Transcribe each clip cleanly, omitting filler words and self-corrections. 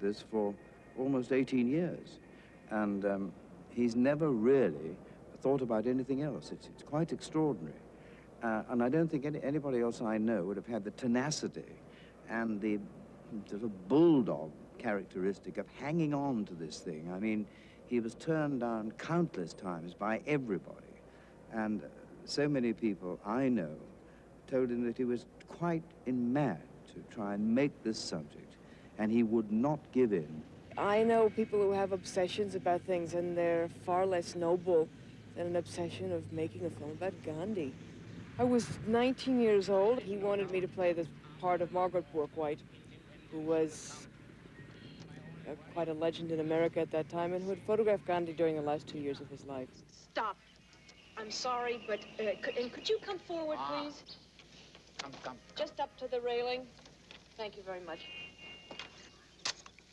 this for almost 18 years. And he's never really thought about anything else. It's quite extraordinary. And I don't think anybody else I know would have had the tenacity and the sort of bulldog characteristic of hanging on to this thing. I mean, he was turned down countless times by everybody. And so many people I know told him that he was quite mad to try and make this subject, and he would not give in. I know people who have obsessions about things, and they're far less noble than an obsession of making a film about Gandhi. I was 19 years old. He wanted me to play the part of Margaret Bourke-White, who was quite a legend in America at that time and who had photographed Gandhi during the last 2 years of his life. Stop. I'm sorry, but could you come forward, please? Come. Just up to the railing. Thank you very much.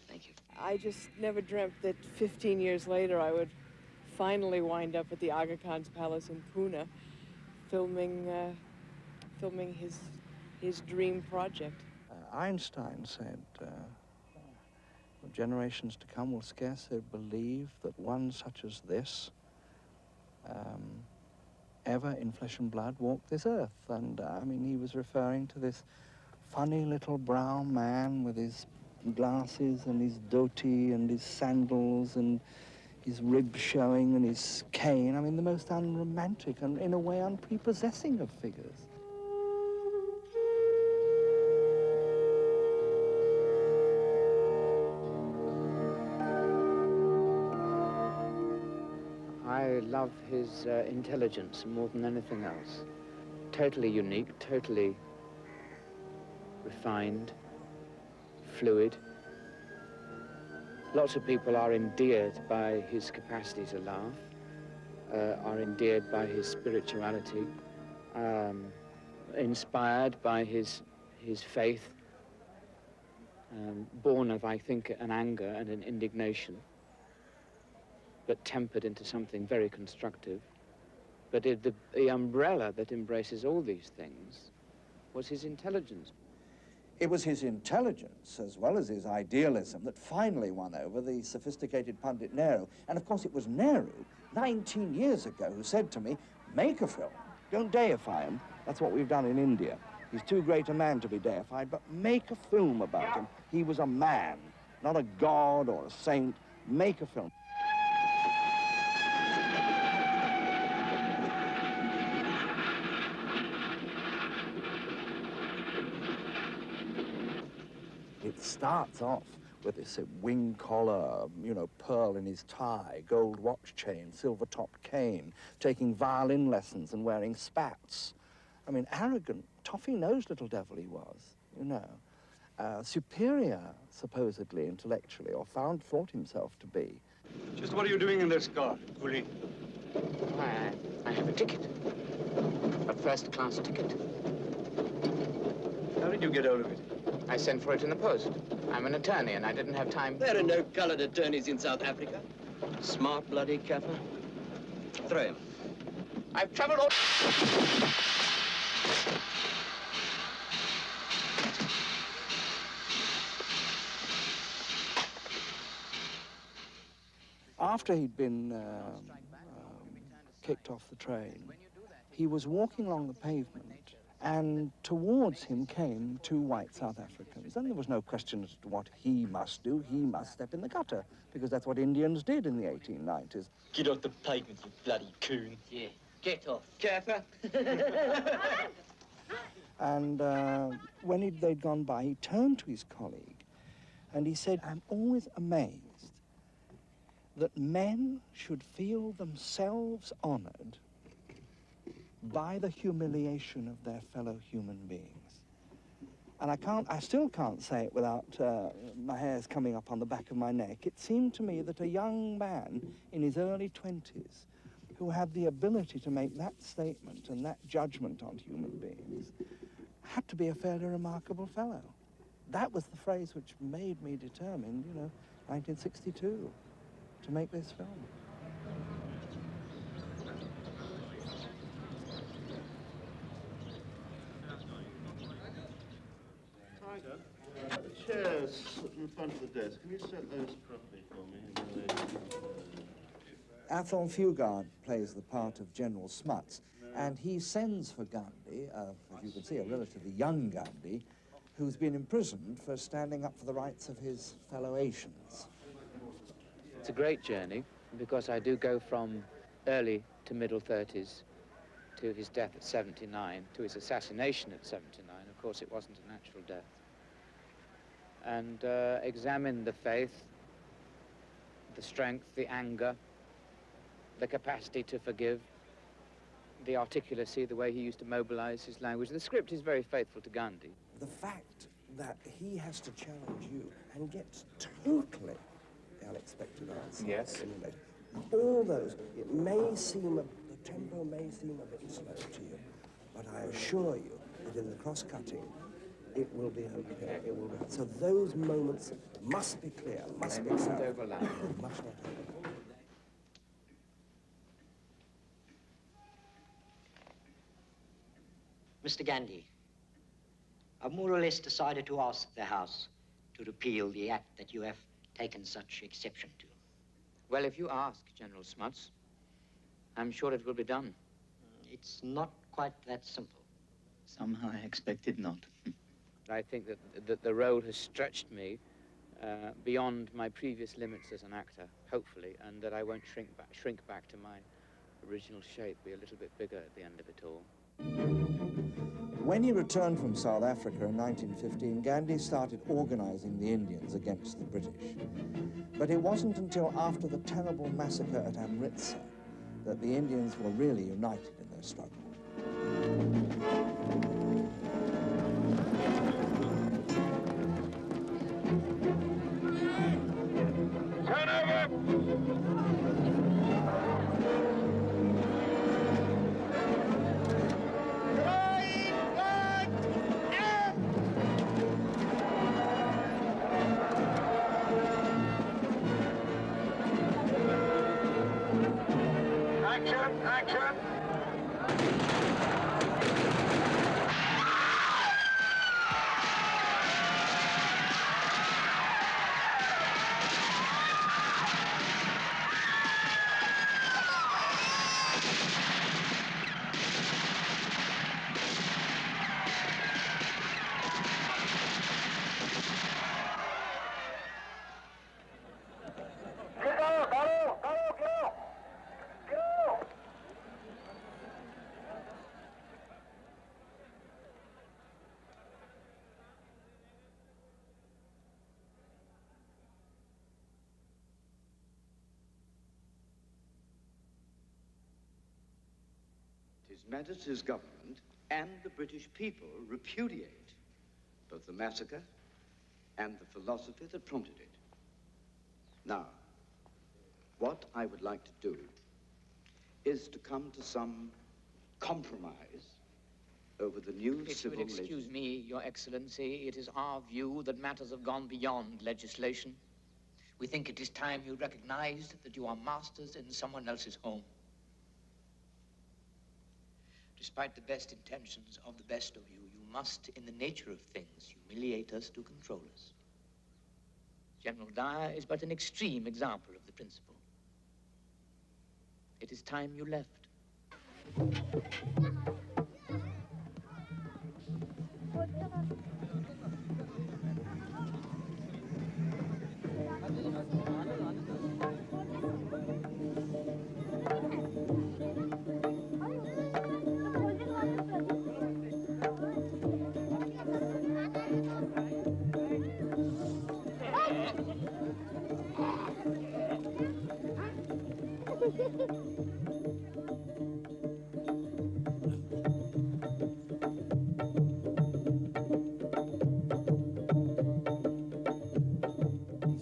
Thank you. I just never dreamt that 15 years later I would finally wind up at the Aga Khan's palace in Pune, filming his dream project. Einstein said, generations to come will scarcely believe that one such as this ever in flesh and blood walked this earth. And I mean, he was referring to this funny little brown man with his glasses and his dhoti and his sandals and his ribs showing and his cane. I mean, the most unromantic and, in a way, unprepossessing of figures. I love his intelligence more than anything else. Totally unique, totally refined, fluid. Lots of people are endeared by his capacity to laugh, are endeared by his spirituality, inspired by his faith, born of, I think, an anger and an indignation, but tempered into something very constructive. But the umbrella that embraces all these things was his intelligence. It was his intelligence, as well as his idealism, that finally won over the sophisticated pundit Nehru. And of course, it was Nehru, 19 years ago, who said to me, make a film. Don't deify him. That's what we've done in India. He's too great a man to be deified, but make a film about him. He was a man, not a god or a saint. Make a film. It starts off with this wing collar, you know, pearl in his tie, gold watch chain, silver-topped cane, taking violin lessons and wearing spats. I mean, arrogant, toffee-nosed little devil he was, you know. Superior, supposedly, intellectually, or thought himself to be. Just what are you doing in this car, Coolie? I have a ticket. A first-class ticket. How did you get out of it? I sent for it in the post. I'm an attorney, and I didn't have time. There are no colored attorneys in South Africa. Smart bloody Kaffir. Throw him. I've traveled all... After he'd been kicked off the train, he was walking along the pavement, and towards him came two white South Africans. And there was no question as to what he must do. He must step in the gutter, because that's what Indians did in the 1890s. Get off the pavement, you bloody coon. Yeah, get off. Kaffir. And when they'd gone by, he turned to his colleague, and he said, I'm always amazed that men should feel themselves honored by the humiliation of their fellow human beings. And I still can't say it without my hairs coming up on the back of my neck. It seemed to me that a young man in his early 20s who had the ability to make that statement and that judgment on human beings had to be a fairly remarkable fellow. That was the phrase which made me determined, you know, 1962, to make this film. chairs in front of the desk. Can you set those properly for me? Athol Fugard plays the part of General Smuts, and he sends for Gandhi, as you can see, a relatively young Gandhi, who's been imprisoned for standing up for the rights of his fellow Asians. It's a great journey because I do go from early to middle 30s to his death at 79, to his assassination at 79. Of course, it wasn't a natural death. And examine the faith, the strength, the anger, the capacity to forgive, the articulacy, the way he used to mobilize his language. The script is very faithful to Gandhi. The fact that he has to challenge you and gets totally unexpected answers. Yes. All those, it may seem, the tempo may seem a bit slow to you, but I assure you that in the cross-cutting, it will be okay. It will be. So those moments must be clear, must be mustn't overlap. Must not overlap. Mr. Gandhi, I've more or less decided to ask the House to repeal the act that you have taken such exception to. Well, if you ask, General Smuts, I'm sure it will be done. It's not quite that simple. Somehow I expected not. I think that the role has stretched me beyond my previous limits as an actor, hopefully, and that I won't shrink back to my original shape, be a little bit bigger at the end of it all. When he returned from South Africa in 1915, Gandhi started organizing the Indians against the British. But it wasn't until after the terrible massacre at Amritsar that the Indians were really united in their struggle. Turn over! His Majesty's government and the British people repudiate both the massacre and the philosophy that prompted it. Now, what I would like to do is to come to some compromise over the new If civil... you will excuse me, Your Excellency, it is our view that matters have gone beyond legislation. We think it is time you recognized that you are masters in someone else's home. Despite the best intentions of the best of you, you must, in the nature of things, humiliate us to control us. General Dyer is but an extreme example of the principle. It is time you left.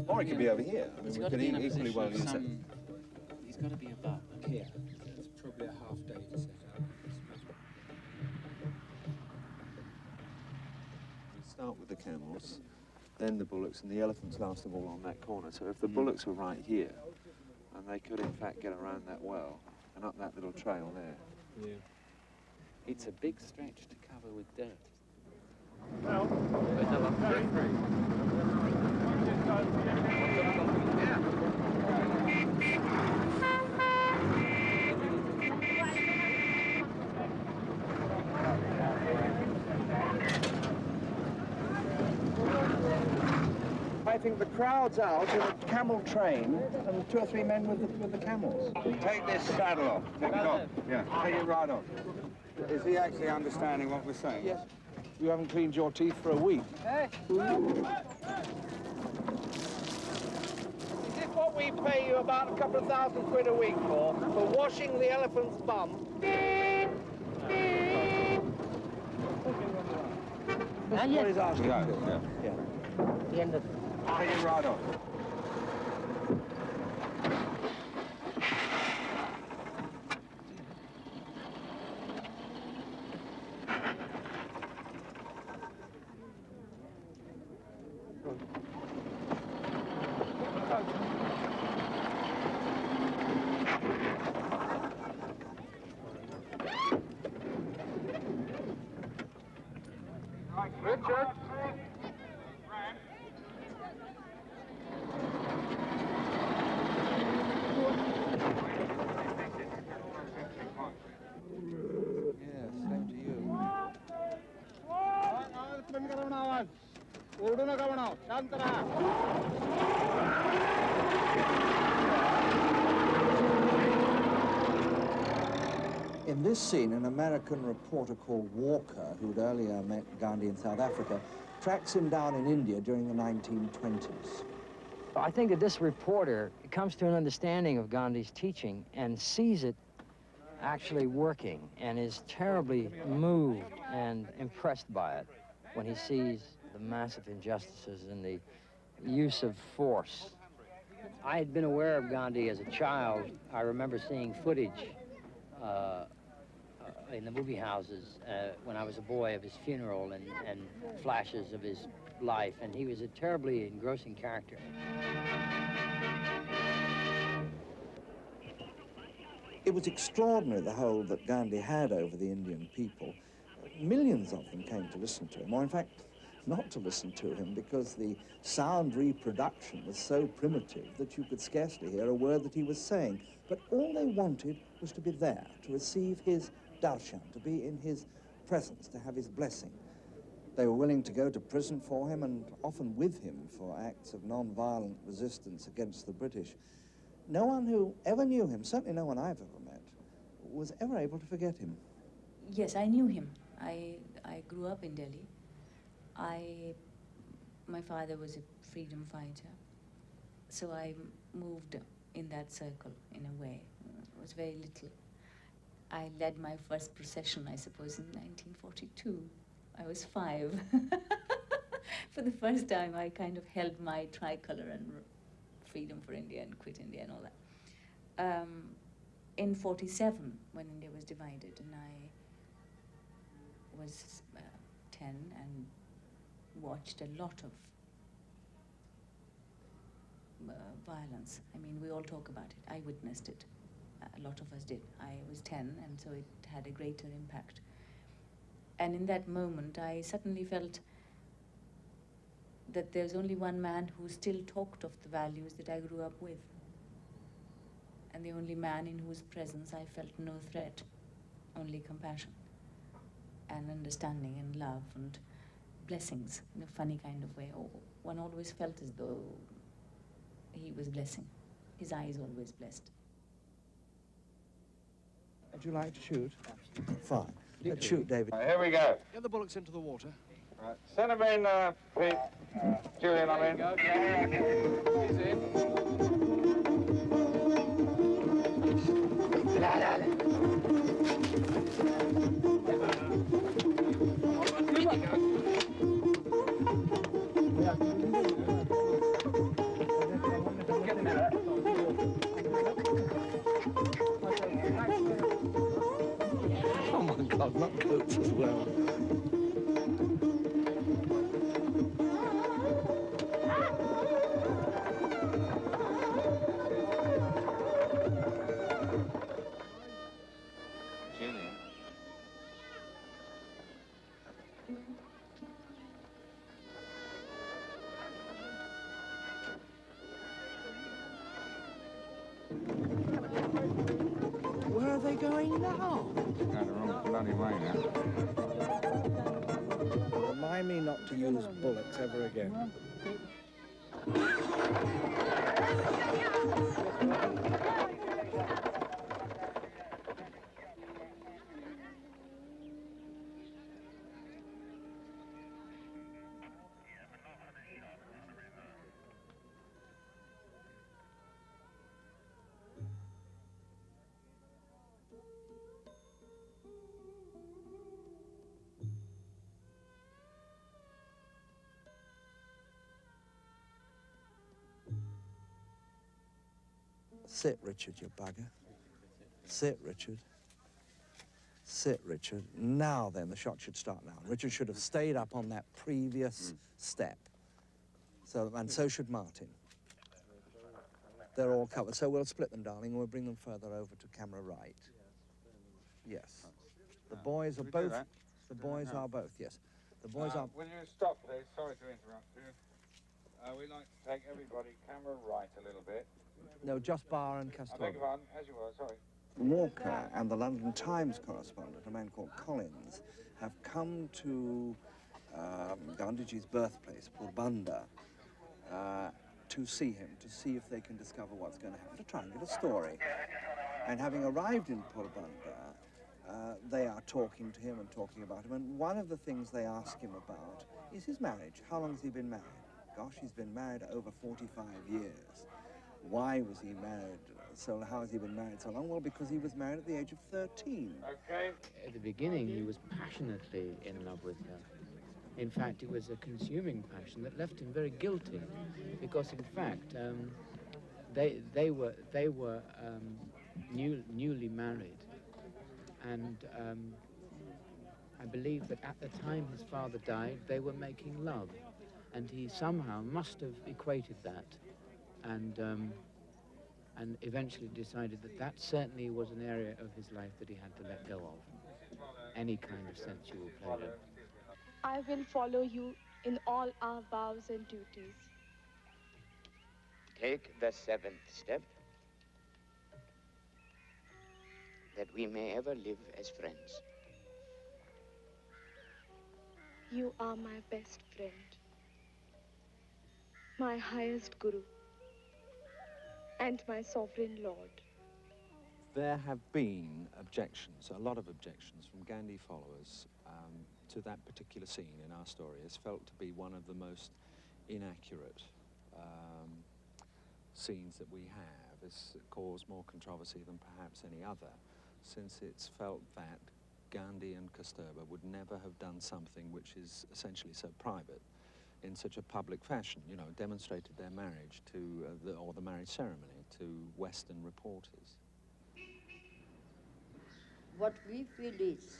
Or it could be over here. I mean, He's we got to could be in a equally well use it. He's got to be about here. It's probably a half day to set up. We start with the camels, then the bullocks, and the elephants last of all on that corner. So if the bullocks were right here, and they could in fact get around that well and up that little trail there. Yeah. It's a big stretch to cover with dirt. Well, very free. I think the crowd's out in a camel train and 2 or 3 men with the camels. Take this saddle off. Take it off. Yeah, take it right off. Is he actually understanding what we're saying? Yes. You haven't cleaned your teeth for a week. Hey. Is this what we pay you about a couple of £1,000 a week for washing the elephant's bum? That's what he's asking. Yeah. The end of Take it right off. Richard. In this scene, an American reporter called Walker, who'd earlier met Gandhi in South Africa, tracks him down in India during the 1920s. I think that this reporter comes to an understanding of Gandhi's teaching and sees it actually working and is terribly moved and impressed by it when he sees the massive injustices and the use of force. I had been aware of Gandhi as a child. I remember seeing footage in the movie houses when I was a boy of his funeral and flashes of his life, and he was a terribly engrossing character. It was extraordinary, the hold that Gandhi had over the Indian people. Millions of them came to listen to him, or in fact, not to listen to him, because the sound reproduction was so primitive that you could scarcely hear a word that he was saying. But all they wanted was to be there, to receive his darshan, to be in his presence, to have his blessing. They were willing to go to prison for him and often with him for acts of non-violent resistance against the British. No one who ever knew him, certainly no one I've ever met, was ever able to forget him. Yes, I knew him. I grew up in Delhi. My father was a freedom fighter, so I moved in that circle in a way. It was very little. I led my first procession, I suppose, in 1942. I was 5. For the first time, I kind of held my tricolor and freedom for India and quit India and all that. In 47, when India was divided, and I was 10 and watched a lot of violence. I mean, we all talk about it. I witnessed it. A lot of us did. I was 10, and so it had a greater impact. And in that moment, I suddenly felt that there's only one man who still talked of the values that I grew up with. And the only man in whose presence I felt no threat, only compassion and understanding and love and blessings in a funny kind of way. Oh, one always felt as though he was blessing. His eyes always blessed. Would you like to shoot? Fine. Let's shoot, David. Here we go. Get the bullocks into the water. Right. Send him in, Pete. Julian, I'm in. He's in. Oh my God, not goats as well. going now? Going the wrong bloody way now. Remind me not to use bullocks ever again. Sit, Richard, you bugger. Sit, Richard. Sit, Richard. Now then, the shot should start now. Richard should have stayed up on that previous step. So, and so should Martin. They're all covered. So we'll split them, darling, and we'll bring them further over to camera right. Yes. The boys are both... The boys are both, yes. The boys are... Will you stop, please? Sorry to interrupt you. We'd like to take everybody camera right a little bit. No, just Barr and I Castor. beg your pardon, as you were, sorry. Walker and the London Times correspondent, a man called Collins, have come to Gandhiji's birthplace, Porbandar, to see him, to see if they can discover what's going to happen, to try and get a story. And having arrived in Porbandar, they are talking to him and talking about him. And one of the things they ask him about is his marriage. How long has he been married? Gosh, he's been married over 45 years. Why was he married? So how has he been married so long? Well, because he was married at the age of 13. Okay. At the beginning, he was passionately in love with her. In fact, it was a consuming passion that left him very guilty, because in fact, they were newly married, and I believe that at the time his father died, they were making love, and he somehow must have equated that, and eventually decided that that certainly was an area of his life that he had to let go of, any kind of sensual pleasure. I will follow you in all our vows and duties. Take the seventh step, that we may ever live as friends. You are my best friend, my highest guru, and my sovereign lord. There have been objections, a lot of objections from Gandhi followers to that particular scene in our story. It's felt to be one of the most inaccurate scenes that we have. It's caused more controversy than perhaps any other, since it's felt that Gandhi and Kasturba would never have done something which is essentially so private in such a public fashion, you know, demonstrated their marriage to, or the marriage ceremony to Western reporters. What we feel is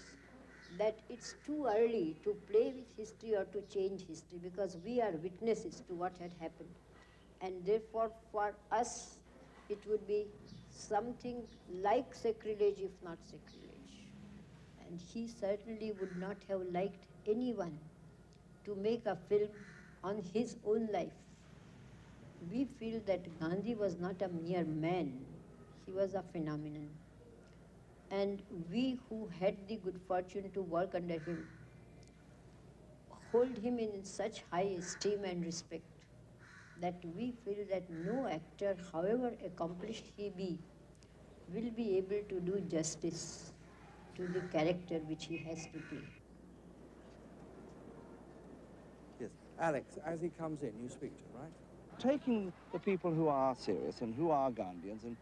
that it's too early to play with history or to change history, because we are witnesses to what had happened. And therefore, for us, it would be something like sacrilege, if not sacrilege. And he certainly would not have liked anyone to make a film on his own life. We feel that Gandhi was not a mere man, he was a phenomenon. And we who had the good fortune to work under him hold him in such high esteem and respect that we feel that no actor, however accomplished he be, will be able to do justice to the character which he has to play. Yes. Alex, as he comes in, you speak to him, right? Taking the people who are serious and who are Gandhians and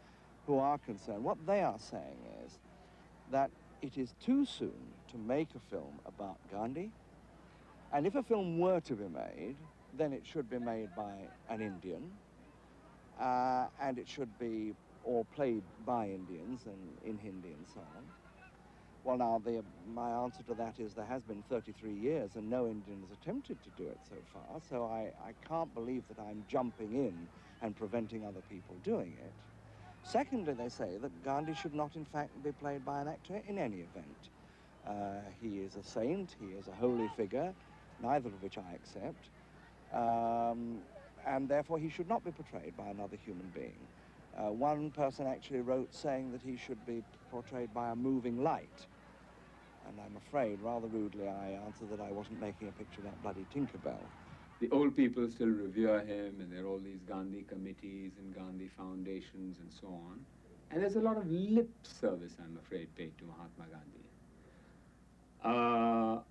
who are concerned, what they are saying is that it is too soon to make a film about Gandhi, and if a film were to be made, then it should be made by an Indian, and it should be all played by Indians and in Hindi and so on. Well, now, my answer to that is there has been 33 years and no Indian has attempted to do it so far, so I can't believe that I'm jumping in and preventing other people doing it. Secondly, they say that Gandhi should not, in fact, be played by an actor in any event. He is a saint, he is a holy figure, neither of which I accept, and therefore he should not be portrayed by another human being. One person actually wrote saying that he should be portrayed by a moving light. And I'm afraid, rather rudely, I answered that I wasn't making a picture of that bloody Tinkerbell. The old people still revere him, and there are all these Gandhi committees and Gandhi foundations and so on. And there's a lot of lip service, I'm afraid, paid to Mahatma Gandhi.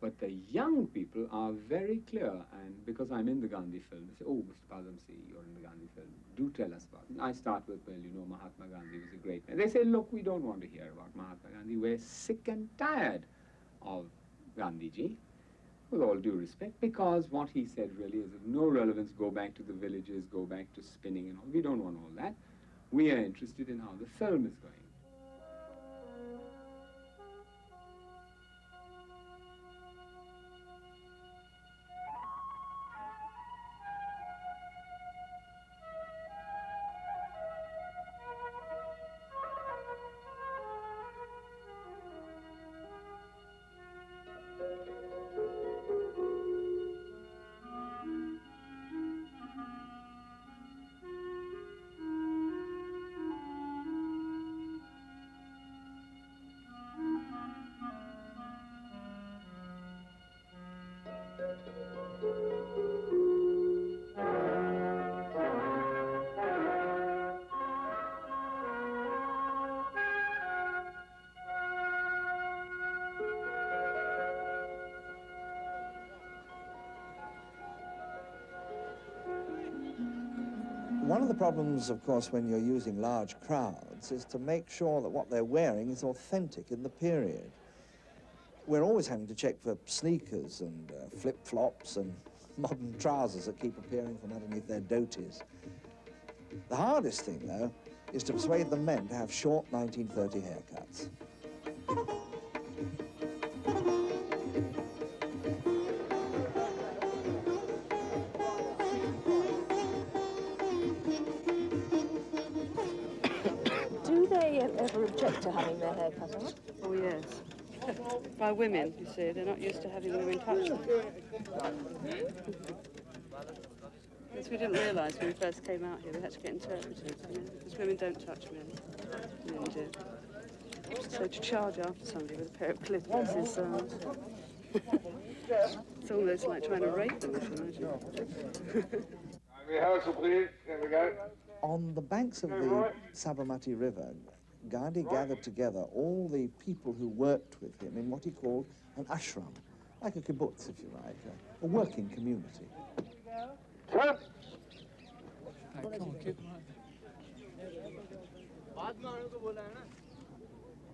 But the young people are very clear, and because I'm in the Gandhi film, they say, oh, Mr. Padamsee, you're in the Gandhi film. Do tell us about it. I start with, well, you know, Mahatma Gandhi was a great man. They say, look, we don't want to hear about Mahatma Gandhi. We're sick and tired of Gandhiji, with all due respect, because what he said really is of no relevance. Go back to the villages, go back to spinning and all. We don't want all that. We are interested in how the film is going. One of the problems, of course, when you're using large crowds is to make sure that what they're wearing is authentic in the period. We're always having to check for sneakers and flip-flops and modern trousers that keep appearing from underneath their dhoties. The hardest thing, though, is to persuade the men to have short 1930 haircuts. Do they ever object to having their hair cut off? Oh, yes. By women, you see. They're not used to having women touch them. Yes, we didn't realise when we first came out here, we had to get interpreted, you know, because women don't touch men. Men do. So to charge after somebody with a pair of clippers is, it's almost like trying to rape them, I should imagine. Rehearsal, please. There we go. On the banks of the Sabarmati River, Gandhi gathered together all the people who worked with him in what he called an ashram, like a kibbutz, if you like, a working community.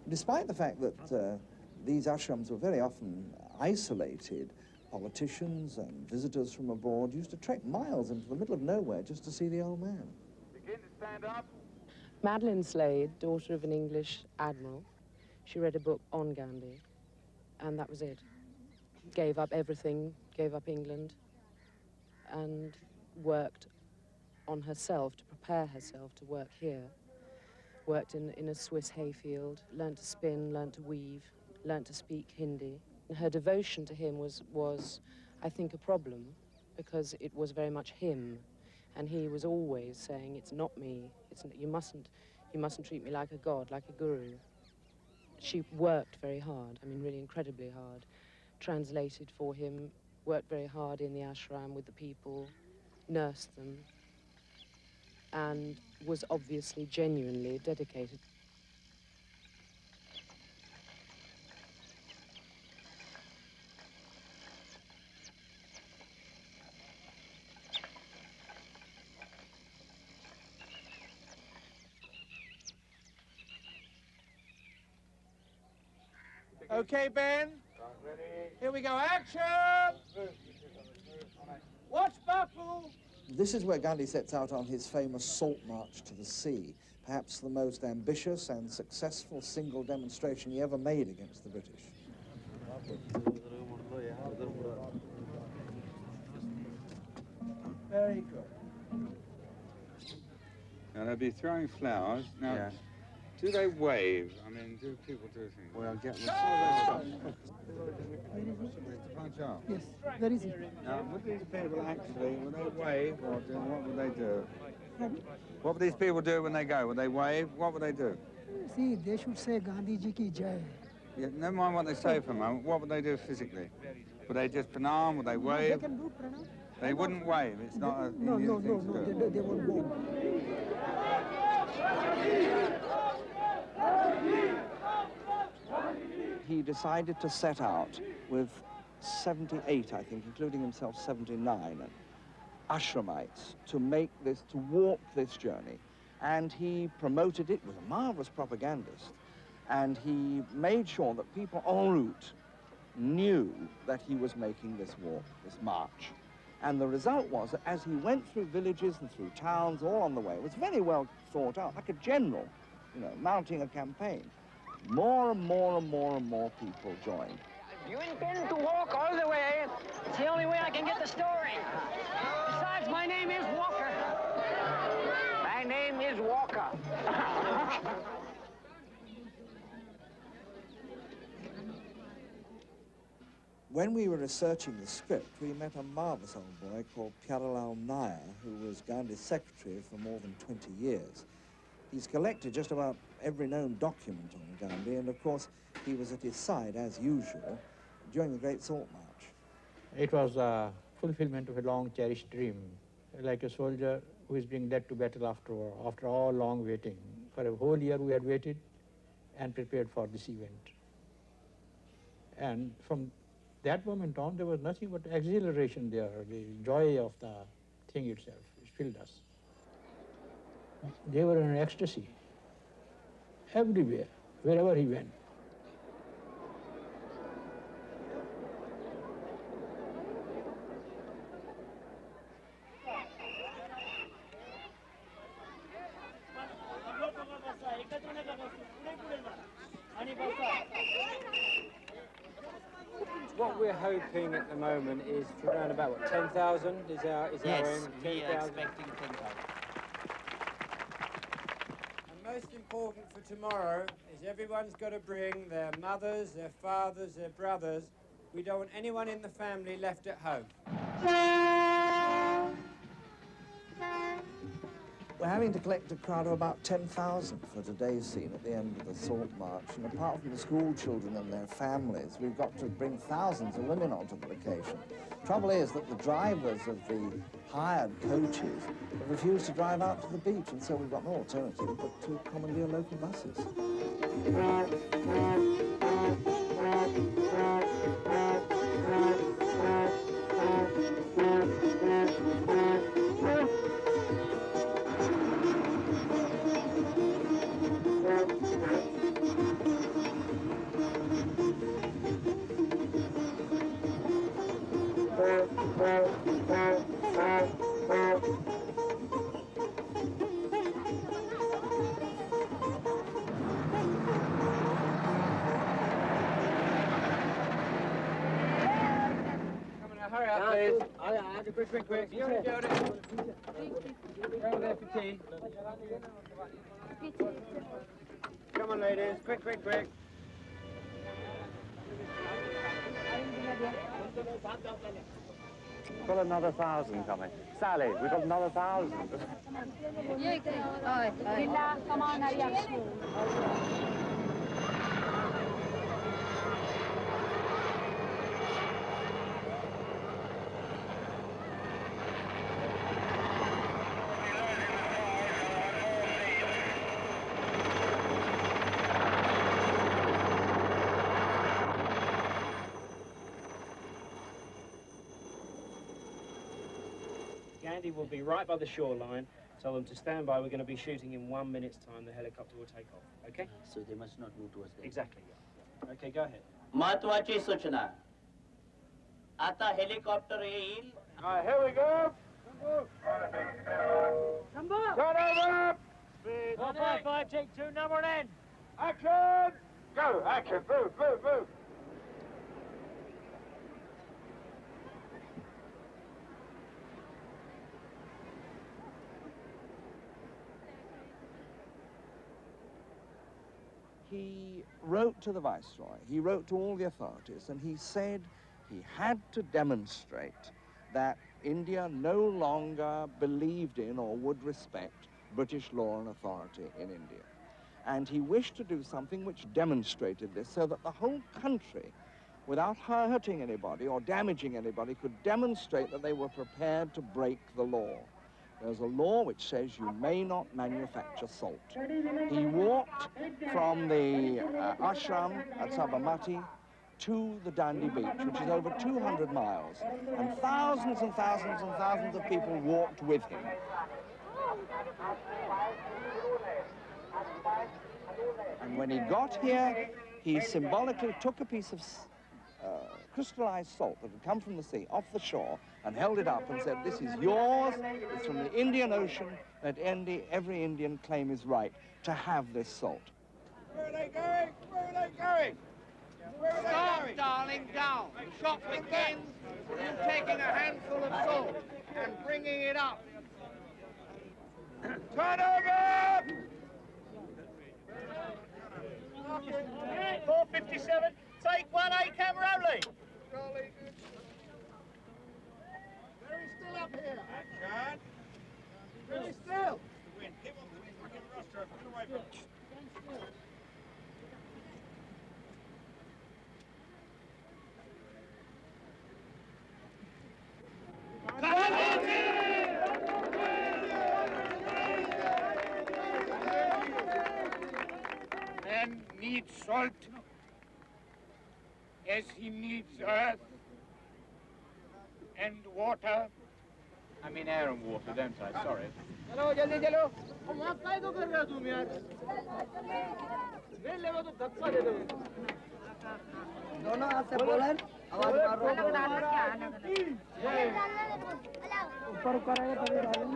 Despite the fact that these ashrams were very often isolated, politicians and visitors from abroad used to trek miles into the middle of nowhere just to see the old man. Begin to stand up. Madeline Slade, daughter of an English admiral, she read a book on Gandhi, and that was it. Gave up everything, gave up England, and worked on herself to prepare herself to work here. Worked in a Swiss hayfield, learnt to spin, learnt to weave, learnt to speak Hindi. Her devotion to him was, I think, a problem, because it was very much him. And he was always saying, it's not me, you mustn't treat me like a god, like a guru. She worked very hard, I mean, really incredibly hard. Translated for him, worked very hard in the ashram with the people, nursed them, and was obviously genuinely dedicated. Okay, Ben. Here we go. Action! Watch Bapu! This is where Gandhi sets out on his famous salt march to the sea, perhaps the most ambitious and successful single demonstration he ever made against the British. Very good. Now they'll be throwing flowers. Now, Do they wave? I mean, do people do things? Well, get them to punch up. Yes, very easy. Now, would these people actually, would they wave, or what would they do? What would these people do when they go? Would they wave? What would they do? See, they should say Gandhi ji ki jai. Yeah, never mind what they say for a moment. What would they do physically? Would they just pranam? Would they wave? They can do pranam. They wouldn't wave. It's not a No, Indian thing to do. they won't go. He decided to set out with 78, I think, including himself 79, ashramites to walk this journey. And he promoted it, was a marvelous propagandist. And he made sure that people en route knew that he was making this walk, this march. And the result was that as he went through villages and through towns all on the way, it was very well thought out, like a general, mounting a campaign. More and more and more and more people joined. You intend to walk all the way? It's the only way I can get the story. Besides, my name is Walker. My name is Walker. When we were researching the script, we met a marvellous old boy called Pyaralal Nair, who was Gandhi's secretary for more than 20 years. He's collected just about every known document on Gandhi, and of course, he was at his side, as usual, during the Great Salt March. It was a fulfillment of a long-cherished dream, like a soldier who is being led to battle after all long waiting. For a whole year we had waited and prepared for this event. And from that moment on, there was nothing but exhilaration there, the joy of the thing itself. It filled us. They were in ecstasy, everywhere, wherever he went. What we're hoping at the moment is for around about, what, 10,000 is our aim? Yes, we are 10,000. expecting 10,000. And most important for tomorrow is everyone's got to bring their mothers, their fathers, their brothers. We don't want anyone in the family left at home. We're having to collect a crowd of about 10,000 for today's scene at the end of the Salt March. And apart from the school children and their families, we've got to bring thousands of women onto the occasion. Trouble is that the drivers of the hired coaches have refused to drive out to the beach, and so we've got no alternative but to commandeer local buses. Hurry up, please. Quick. You already got it. Go there for tea. Come on, ladies. Quick. Got another 1,000 coming. Sally, we've got another 1,000. Gandhi will be right by the shoreline. Tell them to stand by. We're going to be shooting in 1 minute's time. The helicopter will take off. Okay? So they must not move towards them. Exactly. Yeah. Okay, go ahead. महत्वाची सूचना आता helicopter येईल. Here we go. Turn over. 455, take 2, number 10. Action! Go, action, move. he wrote to the Viceroy, he wrote to all the authorities, and he said he had to demonstrate that India no longer believed in or would respect British law and authority in India. And he wished to do something which demonstrated this so that the whole country, without hurting anybody or damaging anybody, could demonstrate that they were prepared to break the law. There's a law which says you may not manufacture salt. He walked from the ashram at Sabarmati to the Dandi beach, which is over 200 miles, and thousands and thousands and thousands of people walked with him. And when he got here, he symbolically took a piece of crystallized salt that had come from the sea off the shore and held it up and said, "This is yours, it's from the Indian Ocean, let every Indian claim his right to have this salt." Where are they going? Where are they going? Where are they going? Darling, down. The shot begins with you taking a handful of salt and bringing it up. Turn over! 457, take 1A camera only. Very still up here. Action. Very still. The wind. Keep on the wind. Get the rostrum. Get away from it. Man needs salt as he needs earth and water. I mean air and water, don't I? Sorry. चलो जल्दी चलो हम वहाँ काय तो कर रहे हो तुम यार मेरे लेवल तो धक्का दे दो दोनों हाथ से बोलर आवाज मारो ऊपर कराए तभी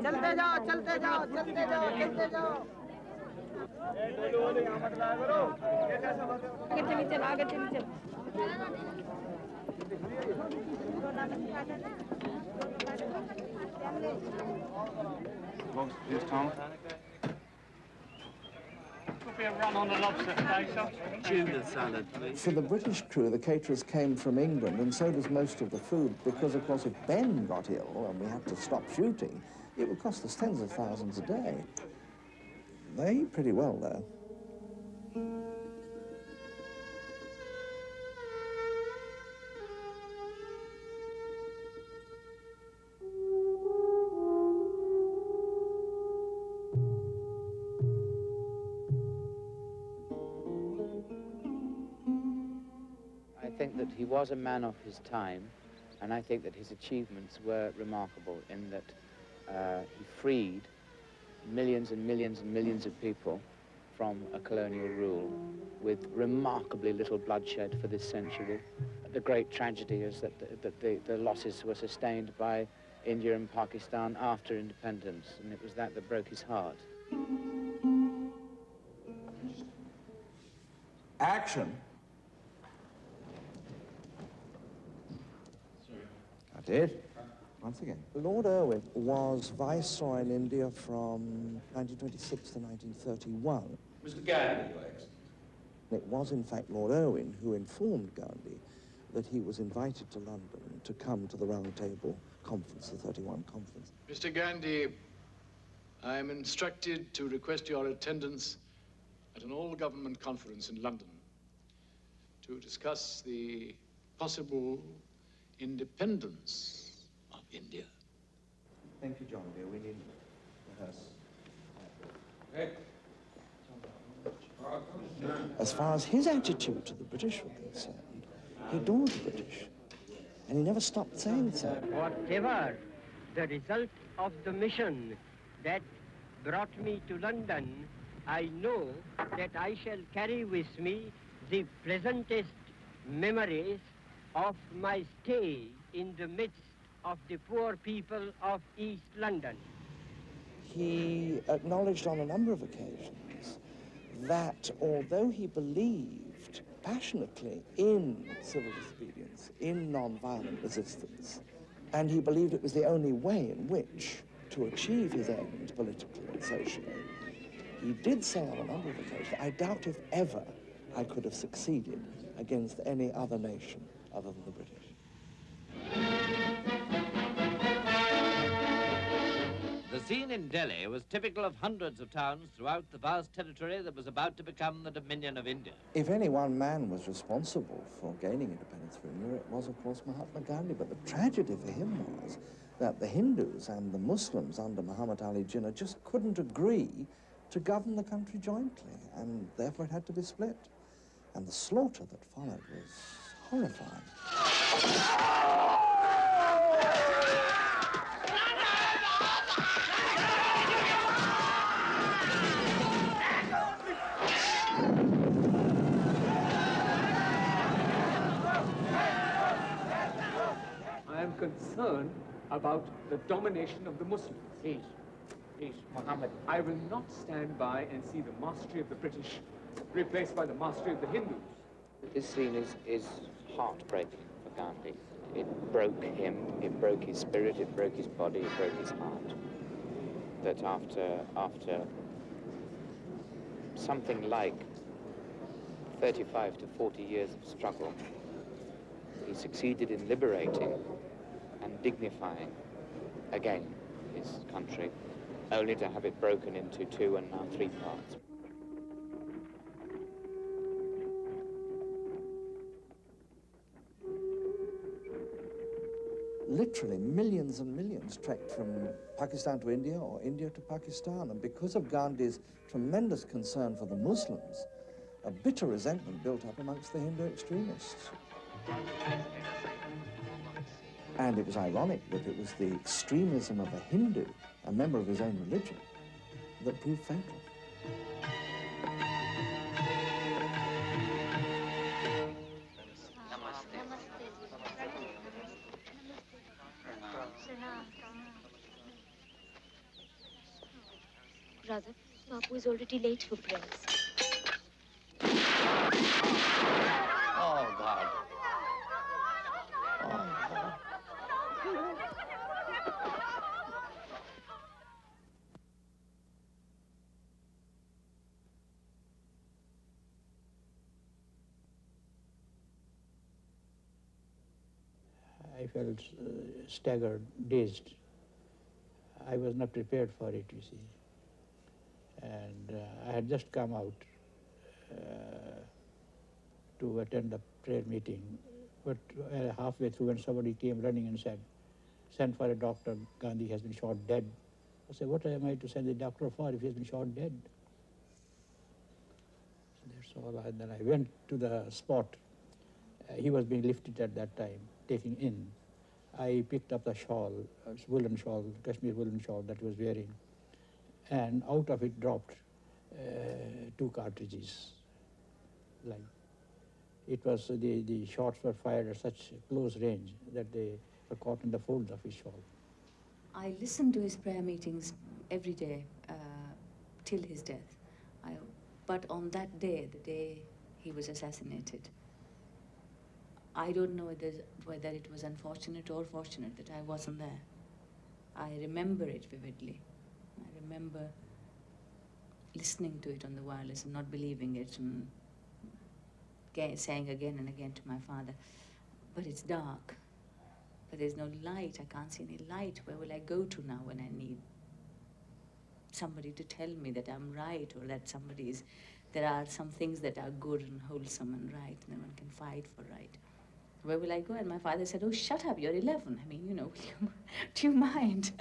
चलते जाओ चलते जाओ चलते जाओ चलते जाओ आगे चली चल आगे चली चल Tuna salad, please. For the British crew, the caterers came from England, and so does most of the food, because, of course, if Ben got ill and we had to stop shooting, it would cost us tens of thousands a day. They eat pretty well, though. I think that he was a man of his time, and I think that his achievements were remarkable in that he freed millions and millions and millions of people from a colonial rule with remarkably little bloodshed for this century. The great tragedy is that the losses were sustained by India and Pakistan after independence, and it was that broke his heart. Action. I did. Once again. Lord Irwin was Viceroy in India from 1926 to 1931. Mr. Gandhi, Your Excellency. It was, in fact, Lord Irwin who informed Gandhi that he was invited to London to come to the Round Table Conference, the 31 Conference. Mr. Gandhi, I am instructed to request your attendance at an all-government conference in London to discuss the possible independence of India. Thank you, John, dear. We need to rehearse. As far as his attitude to the British were concerned, he adored the British, and he never stopped saying so. Whatever the result of the mission that brought me to London, I know that I shall carry with me the pleasantest memories of my stay in the midst of the poor people of East London. He acknowledged on a number of occasions that although he believed passionately in civil disobedience, in non-violent resistance, and he believed it was the only way in which to achieve his ends politically and socially, He did say on a number of occasions, I doubt if ever I could have succeeded against any other nation other than the British. The scene in Delhi was typical of hundreds of towns throughout the vast territory that was about to become the Dominion of India. If any one man was responsible for gaining independence for India, it was, of course, Mahatma Gandhi. But the tragedy for him was that the Hindus and the Muslims under Muhammad Ali Jinnah just couldn't agree to govern the country jointly, and therefore it had to be split. And the slaughter that followed was horrifying. I am concerned about the domination of the Muslims. Please, Muhammad. I will not stand by and see the mastery of the British replaced by the mastery of the Hindus. This scene is heartbreaking for Gandhi. It broke him, it broke his spirit, it broke his body, it broke his heart. That after something like 35 to 40 years of struggle, he succeeded in liberating and dignifying again his country, only to have it broken into 2 and now 3 parts. Literally millions and millions trekked from Pakistan to India or India to Pakistan, and because of Gandhi's tremendous concern for the Muslims, a bitter resentment built up amongst the Hindu extremists. And it was ironic that it was the extremism of a Hindu, a member of his own religion, that proved fatal. Brother, Bapu is already late for prayers. Oh, God. Oh, God. I felt staggered, dazed. I was not prepared for it, you see. And I had just come out to attend the prayer meeting, but halfway through when somebody came running and said, "Send for a doctor, Gandhi has been shot dead." I said, "What am I to send the doctor for if he has been shot dead?" That's all. And then I went to the spot. He was being lifted at that time, taken in. I picked up the shawl, woolen shawl, Kashmir woolen shawl that he was wearing, and out of it dropped 2 cartridges. Like, it was, the shots were fired at such close range that they were caught in the folds of his shawl. I listened to his prayer meetings every day till his death. But on that day, the day he was assassinated, I don't know whether it was unfortunate or fortunate that I wasn't there. I remember it vividly. I remember listening to it on the wireless and not believing it and saying again and again to my father, "But it's dark, but there's no light. I can't see any light. Where will I go to now when I need somebody to tell me that I'm right, or that there are some things that are good and wholesome and right, and one can fight for right. Where will I go?" And my father said, "Oh, shut up, you're 11. I mean, you know, do you mind?"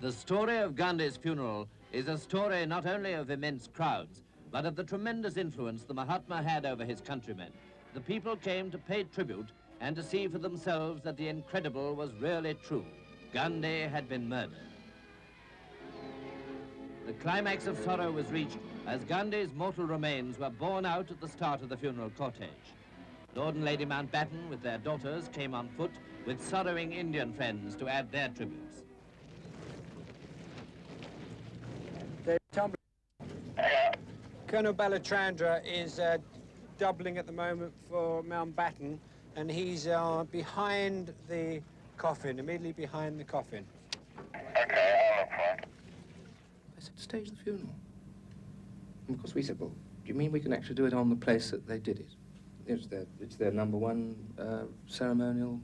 The story of Gandhi's funeral is a story not only of immense crowds, but of the tremendous influence the Mahatma had over his countrymen. The people came to pay tribute and to see for themselves that the incredible was really true. Gandhi had been murdered. The climax of sorrow was reached as Gandhi's mortal remains were borne out at the start of the funeral cortege. Lord and Lady Mountbatten, with their daughters, came on foot with sorrowing Indian friends to add their tributes. Colonel Balachandra is doubling at the moment for Mountbatten, and he's behind the coffin, immediately behind the coffin. I said, stage the funeral. And of course we said, well, do you mean we can actually do it on the place that they did it? It's their #1 ceremonial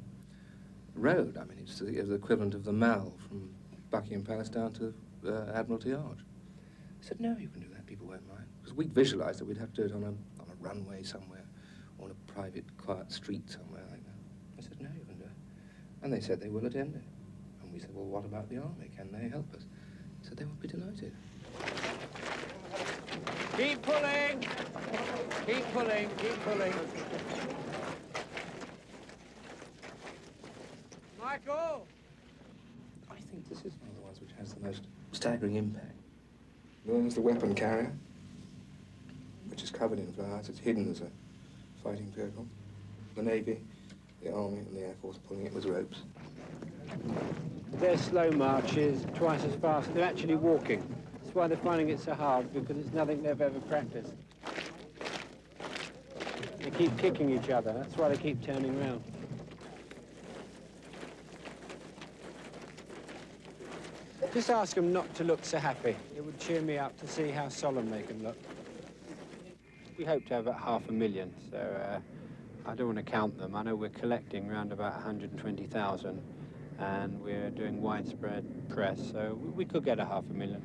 road. I mean, it's the equivalent of the Mall from Buckingham Palace down to Admiralty Arch. I said, no, you can do that, people won't mind. Because we visualised that we'd have to do it on a runway somewhere, or on a private, quiet street somewhere like that. I said, no, you can do it. And they said they will attend it. And we said, well, what about the army? Can they help us? They said they would be delighted. Keep pulling! Keep pulling, keep pulling. Michael! I think this is one of the ones which has the most staggering impact. There's the weapon carrier, which is covered in flowers. It's hidden as a fighting vehicle. The Navy, the Army, and the Air Force pulling it with ropes. Their slow march is twice as fast. They're actually walking. That's why they're finding it so hard, because it's nothing they've ever practiced. They keep kicking each other. That's why they keep turning around. Just ask them not to look so happy. It would cheer me up to see how solemn they can look. We hope to have about 500,000, so I don't want to count them. I know we're collecting around about 120,000, and we're doing widespread press, so we could get a 500,000.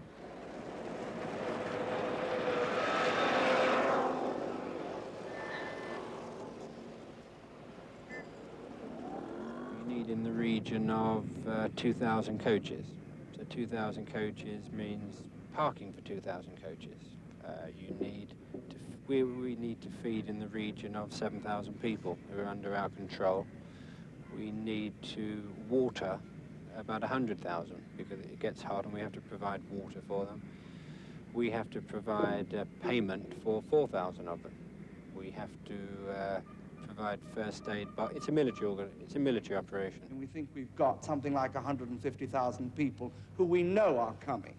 We need in the region of 2,000 coaches. So 2,000 coaches means parking for 2,000 coaches. We need to feed in the region of 7,000 people who are under our control. We need to water about 100,000 because it gets hot and we have to provide water for them. We have to provide payment for 4,000 of them. We have to provide first aid, but it's a military operation. And we think we've got something like 150,000 people who we know are coming.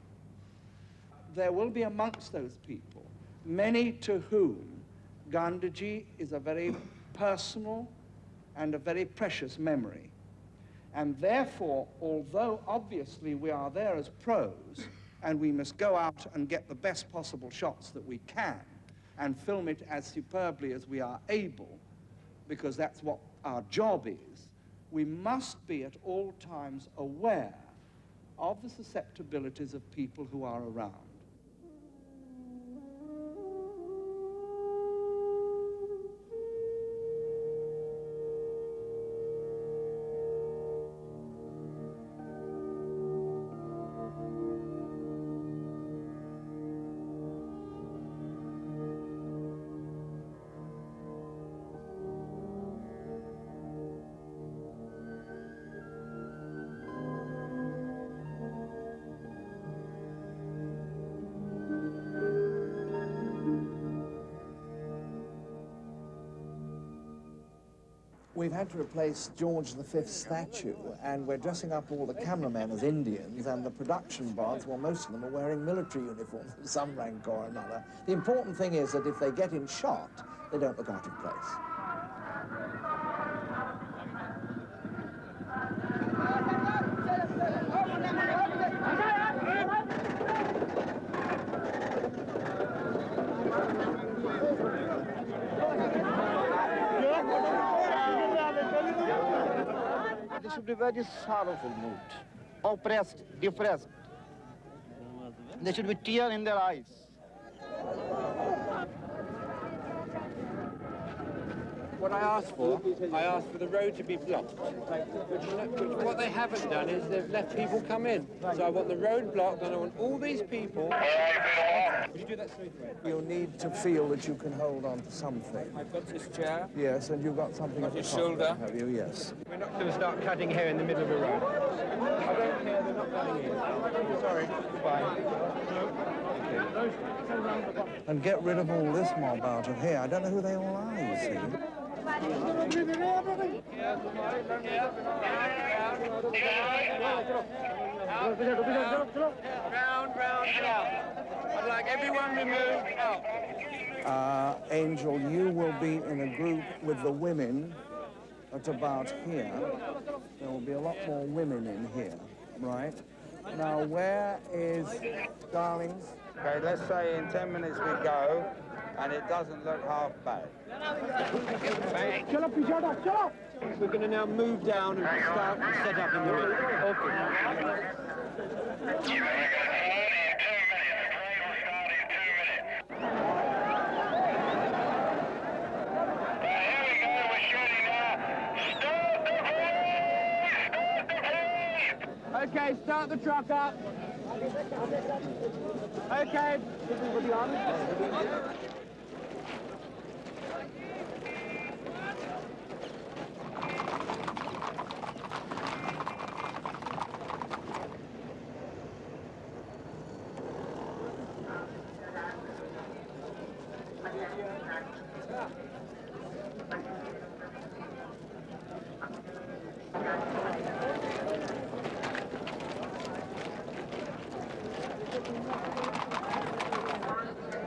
There will be amongst those people many to whom Gandhiji is a very personal and a very precious memory. And therefore, although obviously we are there as pros, and we must go out and get the best possible shots that we can, and film it as superbly as we are able, because that's what our job is, we must be at all times aware of the susceptibilities of people who are around. We've had to replace George V's statue, and we're dressing up all the cameramen as Indians, and the production bods, well, most of them are wearing military uniforms of some rank or another. The important thing is that if they get in shot, they don't look out of place. They should be very sorrowful mood, oppressed, depressed. There should be tears in their eyes. What I asked for the road to be blocked. Which what they haven't done is they've let people come in. So I want the road blocked, and I want all these people... Would you do that straight away? You'll need to feel that you can hold on to something. I've got this chair. Yes, and you've got something at the your top, shoulder. have you? Yes. We're not going to start cutting hair in the middle of the road. I don't care, they're not cutting here. Sorry, goodbye. And get rid of all this mob out of here. I don't know who they all are, you see. I'd like everyone removed out. Angel, you will be in a group with the women at about here. There will be a lot more women in here, right? Now, where is Darlings? Okay, let's say in 10 minutes we go, and it doesn't look half bad. We're going to now move down and start and set up in the ring. Okay, start the truck up. Okay.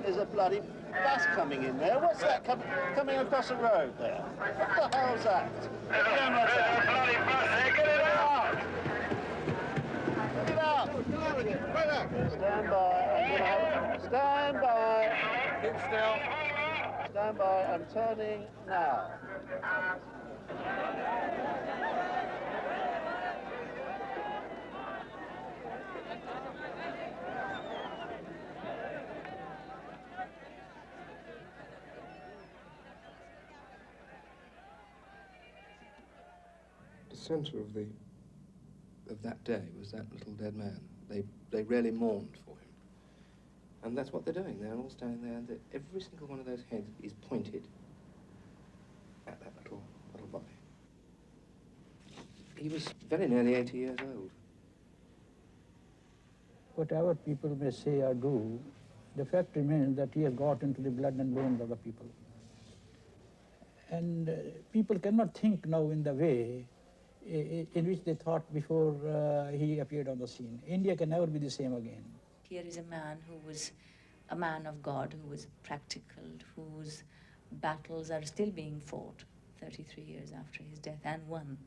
There's a bloody bus coming in there. What's that coming across the road there? What the hell's that? There's a bloody bus there. Get it out! Get it out! Stand by. Stand by. Keep still. Stand by. I'm turning now. The centre of that day was that little dead man. They really mourned for him. And that's what they're doing. They're all standing there, and every single one of those heads is pointed at that little body. He was very nearly 80 years old. Whatever people may say or do, the fact remains that he has got into the blood and bones of the people. And people cannot think now in the way in which they thought before he appeared on the scene. India can never be the same again. Here is a man who was a man of God, who was practical, whose battles are still being fought 33 years after his death and won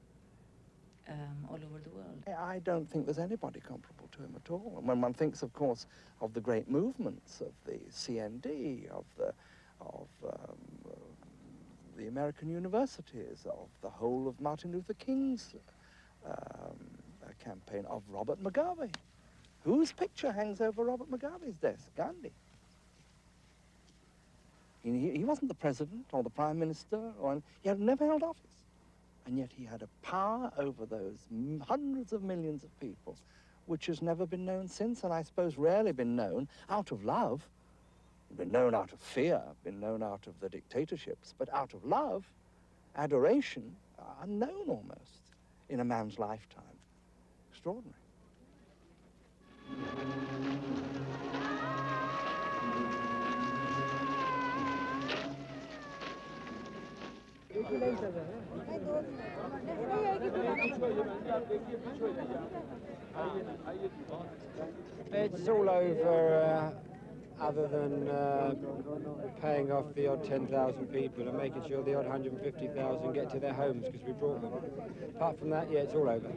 all over the world. I don't think there's anybody comparable to him at all. And when one thinks, of course, of the great movements of the CND, of the American universities, of the whole of Martin Luther King's campaign, of Robert Mugabe. Whose picture hangs over Robert Mugabe's desk? Gandhi. He wasn't the president or the prime minister, he had never held office. And yet he had a power over those hundreds of millions of people, which has never been known since, and I suppose rarely been known out of love. Been known out of fear, been known out of the dictatorships, but out of love, adoration, unknown almost in a man's lifetime. Extraordinary. It's all over, other than paying off the odd 10,000 people and making sure the odd 150,000 get to their homes because we brought them. Apart from that, yeah, it's all over.